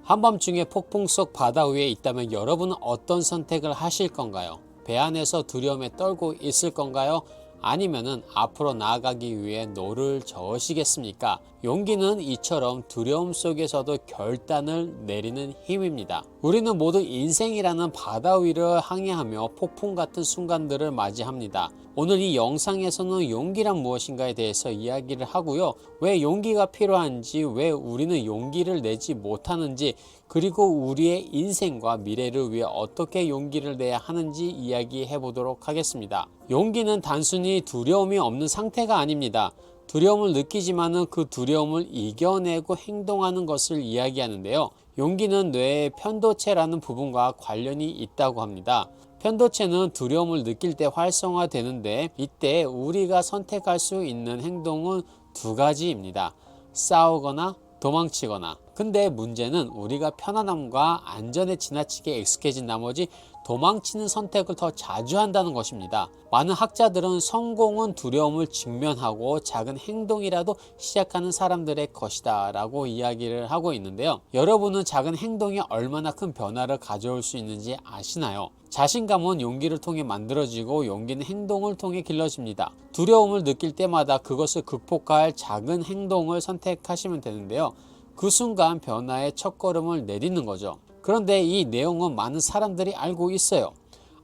한밤중에 폭풍 속 바다 위에 있다면 여러분은 어떤 선택을 하실 건가요? 배 안에서 두려움에 떨고 있을 건가요? 아니면은 앞으로 나아가기 위해 노를 저으시겠습니까? 용기는 이처럼 두려움 속에서도 결단을 내리는 힘입니다. 우리는 모두 인생이라는 바다 위를 항해하며 폭풍 같은 순간들을 맞이합니다. 오늘 이 영상에서는 용기란 무엇인가에 대해서 이야기를 하고요. 왜 용기가 필요한지, 왜 우리는 용기를 내지 못하는지, 그리고 우리의 인생과 미래를 위해 어떻게 용기를 내야 하는지 이야기해 보도록 하겠습니다. 용기는 단순히 두려움이 없는 상태가 아닙니다. 두려움을 느끼지만은 그 두려움을 이겨내고 행동하는 것을 이야기하는데요. 용기는 뇌의 편도체라는 부분과 관련이 있다고 합니다. 편도체는 두려움을 느낄 때 활성화되는데, 이때 우리가 선택할 수 있는 행동은 두 가지입니다. 싸우거나 도망치거나. 근데 문제는 우리가 편안함과 안전에 지나치게 익숙해진 나머지 도망치는 선택을 더 자주 한다는 것입니다. 많은 학자들은 성공은 두려움을 직면하고 작은 행동이라도 시작하는 사람들의 것이다 라고 이야기를 하고 있는데요. 여러분은 작은 행동이 얼마나 큰 변화를 가져올 수 있는지 아시나요? 자신감은 용기를 통해 만들어지고 용기는 행동을 통해 길러집니다. 두려움을 느낄 때마다 그것을 극복할 작은 행동을 선택하시면 되는데요. 그 순간 변화의 첫걸음을 내딛는 거죠. 그런데 이 내용은 많은 사람들이 알고 있어요.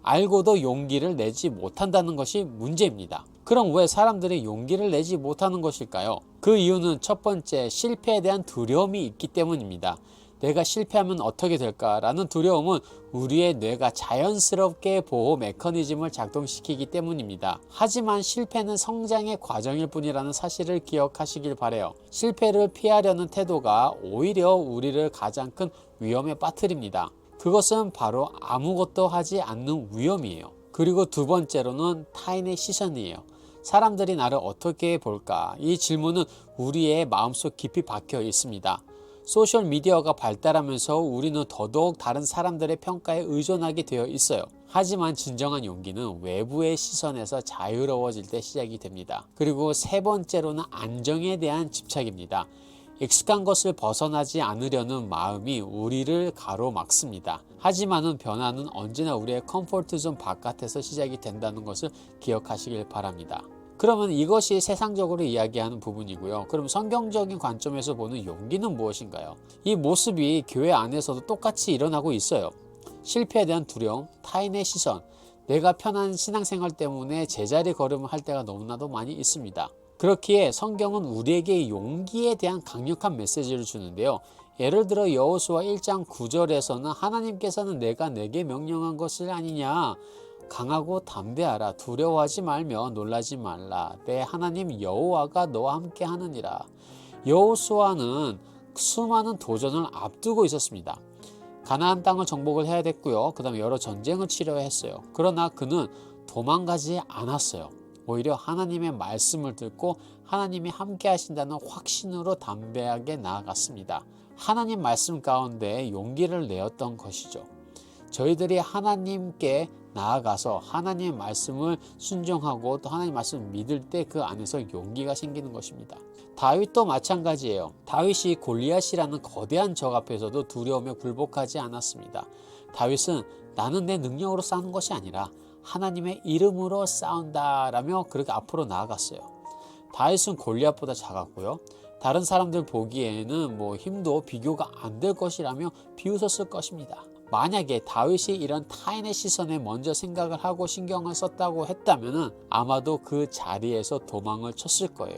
알고도 용기를 내지 못한다는 것이 문제입니다. 그럼 왜 사람들이 용기를 내지 못하는 것일까요? 그 이유는 첫 번째, 실패에 대한 두려움이 있기 때문입니다. 내가 실패하면 어떻게 될까라는 두려움은 우리의 뇌가 자연스럽게 보호 메커니즘을 작동시키기 때문입니다. 하지만 실패는 성장의 과정일 뿐이라는 사실을 기억하시길 바라요. 실패를 피하려는 태도가 오히려 우리를 가장 큰 위험에 빠뜨립니다. 그것은 바로 아무것도 하지 않는 위험이에요. 그리고 두 번째로는 타인의 시선이에요. 사람들이 나를 어떻게 볼까? 이 질문은 우리의 마음속 깊이 박혀 있습니다. 소셜미디어가 발달하면서 우리는 더더욱 다른 사람들의 평가에 의존하게 되어 있어요. 하지만 진정한 용기는 외부의 시선에서 자유로워질 때 시작이 됩니다. 그리고 세 번째로는 안정에 대한 집착입니다. 익숙한 것을 벗어나지 않으려는 마음이 우리를 가로막습니다. 하지만은 변화는 언제나 우리의 컴포트존 바깥에서 시작이 된다는 것을 기억하시길 바랍니다. 그러면 이것이 세상적으로 이야기하는 부분이고요. 그럼 성경적인 관점에서 보는 용기는 무엇인가요? 이 모습이 교회 안에서도 똑같이 일어나고 있어요. 실패에 대한 두려움, 타인의 시선, 내가 편한 신앙생활 때문에 제자리 걸음을 할 때가 너무나도 많이 있습니다. 그렇기에 성경은 우리에게 용기에 대한 강력한 메시지를 주는데요. 예를 들어 여호수아 1장 9절에서는 하나님께서는 내가 내게 명령한 것을 아니냐, 강하고 담대하라, 두려워하지 말며 놀라지 말라, 내 하나님 여호와가 너와 함께 하느니라. 여호수아는 수많은 도전을 앞두고 있었습니다. 가나안 땅을 정복을 해야 됐고요. 그 다음에 여러 전쟁을 치러야 했어요. 그러나 그는 도망가지 않았어요. 오히려 하나님의 말씀을 듣고 하나님이 함께 하신다는 확신으로 담대하게 나아갔습니다. 하나님 말씀 가운데 용기를 내었던 것이죠. 저희들이 하나님께 나아가서 하나님의 말씀을 순종하고 또 하나님의 말씀을 믿을 때 그 안에서 용기가 생기는 것입니다. 다윗도 마찬가지예요. 다윗이 골리앗이라는 거대한 적 앞에서도 두려움에 굴복하지 않았습니다. 다윗은 나는 내 능력으로 싸우는 것이 아니라 하나님의 이름으로 싸운다라며 그렇게 앞으로 나아갔어요. 다윗은 골리앗보다 작았고요. 다른 사람들 보기에는 힘도 비교가 안 될 것이라며 비웃었을 것입니다. 만약에 다윗이 이런 타인의 시선에 먼저 생각을 하고 신경을 썼다고 했다면 아마도 그 자리에서 도망을 쳤을 거예요.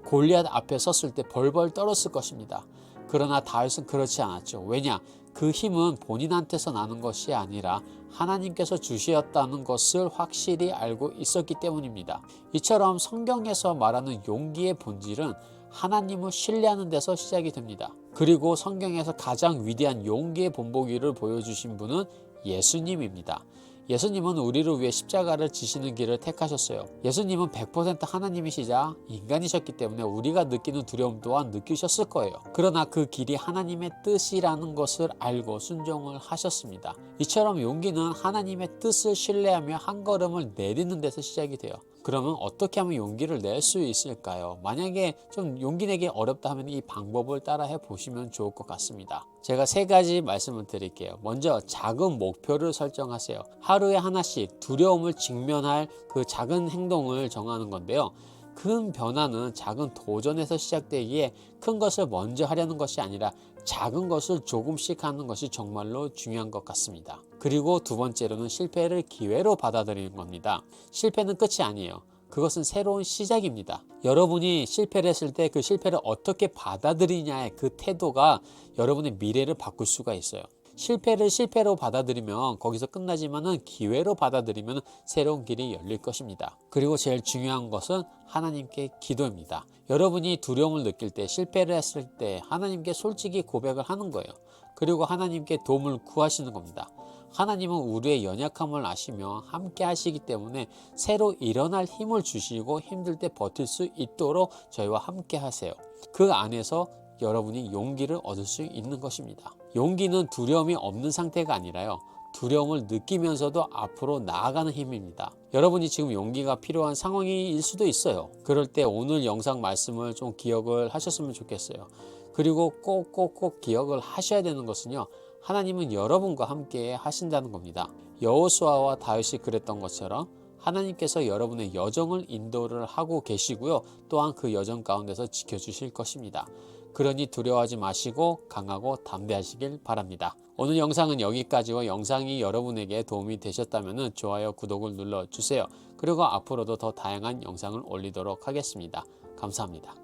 골리앗 앞에 섰을 때 벌벌 떨었을 것입니다. 그러나 다윗은 그렇지 않았죠. 왜냐? 그 힘은 본인한테서 나는 것이 아니라 하나님께서 주셨다는 것을 확실히 알고 있었기 때문입니다. 이처럼 성경에서 말하는 용기의 본질은 하나님을 신뢰하는 데서 시작이 됩니다. 그리고 성경에서 가장 위대한 용기의 본보기를 보여주신 분은 예수님입니다. 예수님은 우리를 위해 십자가를 지시는 길을 택하셨어요. 예수님은 100% 하나님이시자 인간이셨기 때문에 우리가 느끼는 두려움 또한 느끼셨을 거예요. 그러나 그 길이 하나님의 뜻이라는 것을 알고 순종을 하셨습니다. 이처럼 용기는 하나님의 뜻을 신뢰하며 한 걸음을 내딛는 데서 시작이 돼요. 그러면 어떻게 하면 용기를 낼 수 있을까요? 만약에 좀 용기 내기 어렵다 하면 이 방법을 따라해 보시면 좋을 것 같습니다. 제가 3가지 말씀을 드릴게요. 먼저 작은 목표를 설정하세요. 하루에 하나씩 두려움을 직면할 그 작은 행동을 정하는 건데요. 큰 변화는 작은 도전에서 시작되기에 큰 것을 먼저 하려는 것이 아니라 작은 것을 조금씩 하는 것이 정말로 중요한 것 같습니다. 그리고 2번째로는 실패를 기회로 받아들이는 겁니다. 실패는 끝이 아니에요. 그것은 새로운 시작입니다. 여러분이 실패를 했을 때 그 실패를 어떻게 받아들이냐의 그 태도가 여러분의 미래를 바꿀 수가 있어요. 실패를 실패로 받아들이면 거기서 끝나지만은 기회로 받아들이면 새로운 길이 열릴 것입니다. 그리고 제일 중요한 것은 하나님께 기도입니다. 여러분이 두려움을 느낄 때, 실패를 했을 때 하나님께 솔직히 고백을 하는 거예요. 그리고 하나님께 도움을 구하시는 겁니다. 하나님은 우리의 연약함을 아시며 함께 하시기 때문에 새로 일어날 힘을 주시고 힘들 때 버틸 수 있도록 저희와 함께 하세요. 그 안에서 여러분이 용기를 얻을 수 있는 것입니다. 용기는 두려움이 없는 상태가 아니라요, 두려움을 느끼면서도 앞으로 나아가는 힘입니다. 여러분이 지금 용기가 필요한 상황일 수도 있어요. 그럴 때 오늘 영상 말씀을 좀 기억을 하셨으면 좋겠어요. 그리고 꼭 기억을 하셔야 되는 것은요, 하나님은 여러분과 함께 하신다는 겁니다. 여호수아와 다윗이 그랬던 것처럼 하나님께서 여러분의 여정을 인도를 하고 계시고요, 또한 그 여정 가운데서 지켜주실 것입니다. 그러니 두려워하지 마시고 강하고 담대하시길 바랍니다. 오늘 영상은 여기까지고, 영상이 여러분에게 도움이 되셨다면 좋아요, 구독을 눌러주세요. 그리고 앞으로도 더 다양한 영상을 올리도록 하겠습니다. 감사합니다.